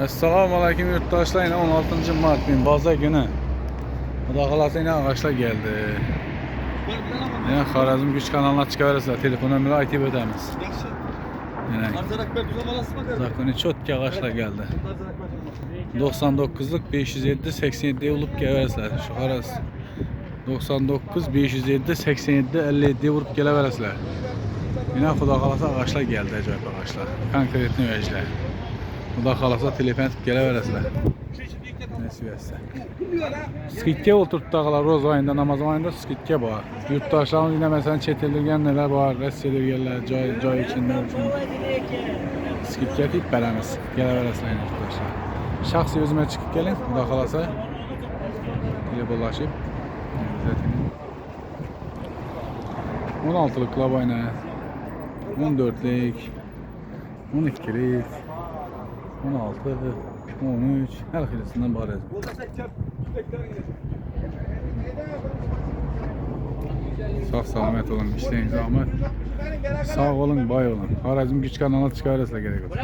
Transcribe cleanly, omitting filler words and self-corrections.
Esselamu Aleyküm yurttaşlar, yine 16. Mart gün bazı günü müdahalası yine ağaçlar geldi. Yine Xorazm Güç kanalına çıkarırsa telefon ömrü aytib ödemiz. Yine zakoni çotki ağaçlar geldi. 99'luk 507 87 olup geleversizler. Şu Xoraz 99 507 87 57 vurup geleversizler. Yine Xuda qalasa ağaçlar geldi, acayip ağaçlar. Konkretni vəclə. Xuda qalasa telefon etib geleversizler. Nəsibəsə. Skitke oturtdaqlar roz ayında, namaz ayında skitke var. Yurttaşlarımız yine mesela çetildirgen neler var, rəssedirgenlər, cay içində üçün. Skitke deyib bələmiz. Geleversizler yurttaşlar. Şahsi özüme çıkıp gelin, Xuda qalasa. Telefonlaşıb. 16'lık labayna, 14'lik, 12'lik, 16, 13, her xilisinden bariz. Sağ salamet olun, işleyin zahmet. Sağ olun, bay olun. Xorazm Güç kanalına çıkarırsa gerek olur.